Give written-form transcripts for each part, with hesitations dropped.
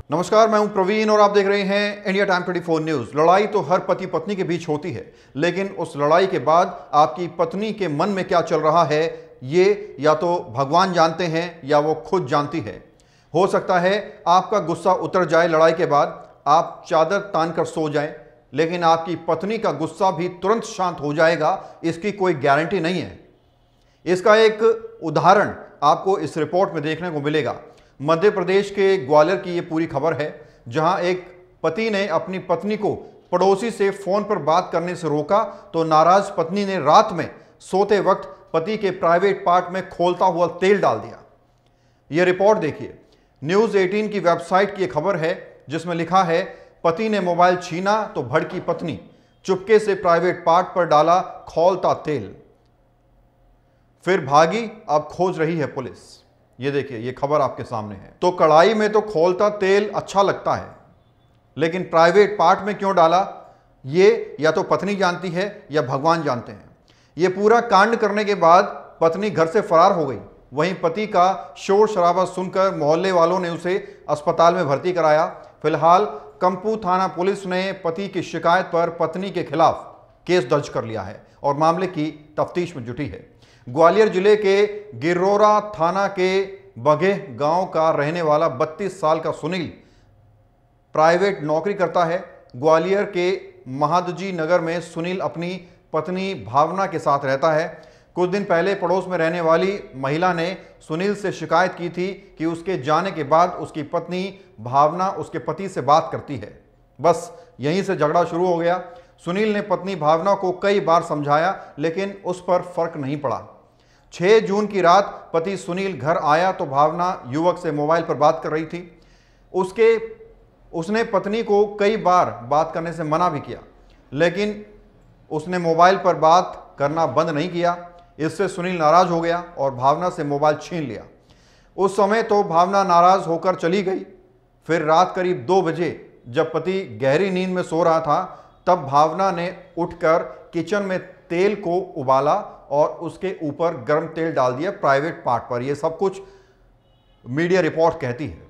नमस्कार, मैं हूं प्रवीण और आप देख रहे हैं इंडिया टाइम 24 न्यूज। लड़ाई तो हर पति पत्नी के बीच होती है, लेकिन उस लड़ाई के बाद आपकी पत्नी के मन में क्या चल रहा है ये या तो भगवान जानते हैं या वो खुद जानती है। हो सकता है आपका गुस्सा उतर जाए, लड़ाई के बाद आप चादर तान कर सो जाएं, लेकिन आपकी पत्नी का गुस्सा भी तुरंत शांत हो जाएगा, इसकी कोई गारंटी नहीं है। इसका एक उदाहरण आपको इस रिपोर्ट में देखने को मिलेगा। मध्य प्रदेश के ग्वालियर की ये पूरी खबर है, जहां एक पति ने अपनी पत्नी को पड़ोसी से फोन पर बात करने से रोका तो नाराज पत्नी ने रात में सोते वक्त पति के प्राइवेट पार्ट में खोलता हुआ तेल डाल दिया। यह रिपोर्ट देखिए, न्यूज 18 की वेबसाइट की खबर है, जिसमें लिखा है पति ने मोबाइल छीना तो भड़की पत्नी, चुपके से प्राइवेट पार्ट पर डाला खौलता तेल, फिर भागी, अब खोज रही है पुलिस। ये देखिए, ये खबर आपके सामने है। तो कढ़ाई में तो खोलता तेल अच्छा लगता है, लेकिन प्राइवेट पार्ट में क्यों डाला, ये या तो पत्नी जानती है या भगवान जानते हैं। ये पूरा कांड करने के बाद पत्नी घर से फरार हो गई। वहीं पति का शोर शराबा सुनकर मोहल्ले वालों ने उसे अस्पताल में भर्ती कराया। फिलहाल कंपू थाना पुलिस ने पति की शिकायत पर पत्नी के खिलाफ केस दर्ज कर लिया है और मामले की तफ्तीश में जुटी है। ग्वालियर जिले के गिरोरा थाना के बघे गांव का रहने वाला 32 साल का सुनील प्राइवेट नौकरी करता है। ग्वालियर के महादजी नगर में सुनील अपनी पत्नी भावना के साथ रहता है। कुछ दिन पहले पड़ोस में रहने वाली महिला ने सुनील से शिकायत की थी कि उसके जाने के बाद उसकी पत्नी भावना उसके पति से बात करती है। बस यहीं से झगड़ा शुरू हो गया। सुनील ने पत्नी भावना को कई बार समझाया, लेकिन उस पर फर्क नहीं पड़ा। 6 जून की रात पति सुनील घर आया तो भावना युवक से मोबाइल पर बात कर रही थी। उसने पत्नी को कई बार बात करने से मना भी किया, लेकिन उसने मोबाइल पर बात करना बंद नहीं किया। इससे सुनील नाराज हो गया और भावना से मोबाइल छीन लिया। उस समय तो भावना नाराज होकर चली गई। फिर रात करीब 2 बजे जब पति गहरी नींद में सो रहा था, तब भावना ने उठकर किचन में तेल को उबाला और उसके ऊपर गर्म तेल डाल दिया प्राइवेट पार्ट पर। यह सब कुछ मीडिया रिपोर्ट कहती है।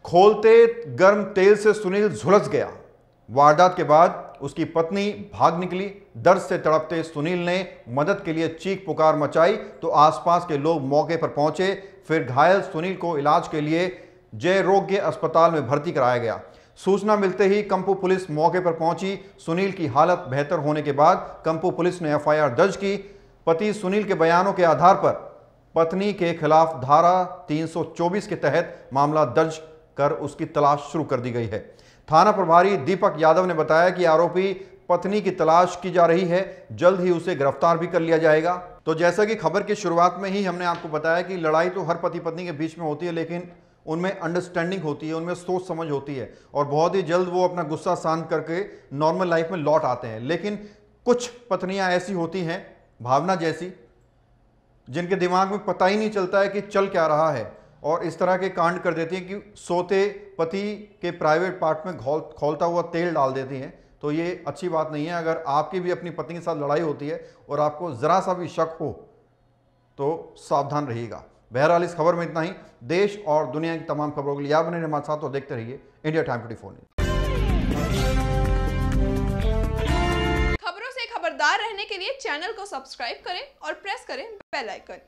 खोलते गर्म तेल से सुनील झुलस गया। वारदात के बाद उसकी पत्नी भाग निकली। दर्द से तड़पते सुनील ने मदद के लिए चीख पुकार मचाई तो आसपास के लोग मौके पर पहुंचे। फिर घायल सुनील को इलाज के लिए जयरोग्य अस्पताल में भर्ती कराया गया। सूचना मिलते ही कंपू पुलिस मौके पर पहुंची। सुनील की हालत बेहतर होने के बाद कंपू पुलिस ने एफआईआर दर्ज की। पति सुनील के बयानों के आधार पर पत्नी के खिलाफ धारा 324 के तहत मामला दर्ज कर उसकी तलाश शुरू कर दी गई है। थाना प्रभारी दीपक यादव ने बताया कि आरोपी पत्नी की तलाश की जा रही है, जल्द ही उसे गिरफ्तार भी कर लिया जाएगा। तो जैसा कि खबर की शुरुआत में ही हमने आपको बताया कि लड़ाई तो हर पति पत्नी के बीच में होती है, लेकिन उनमें अंडरस्टैंडिंग होती है, उनमें सोच समझ होती है और बहुत ही जल्द वो अपना गुस्सा शांत करके नॉर्मल लाइफ में लौट आते हैं। लेकिन कुछ पत्नियां ऐसी होती हैं, भावना जैसी, जिनके दिमाग में पता ही नहीं चलता है कि चल क्या रहा है और इस तरह के कांड कर देती हैं कि सोते पति के प्राइवेट पार्ट में खौलता हुआ तेल डाल देती हैं। तो ये अच्छी बात नहीं है। अगर आपकी भी अपनी पत्नी के साथ लड़ाई होती है और आपको ज़रा सा भी शक हो तो सावधान रहिएगा। बहरहाल इस खबर में इतना ही। देश और दुनिया की तमाम खबरों के लिए आप बने हमारे साथ और देखते रहिए इंडिया टाइम 24 न्यूज। खबरों से खबरदार रहने के लिए चैनल को सब्सक्राइब करें और प्रेस करें बेल आइकन।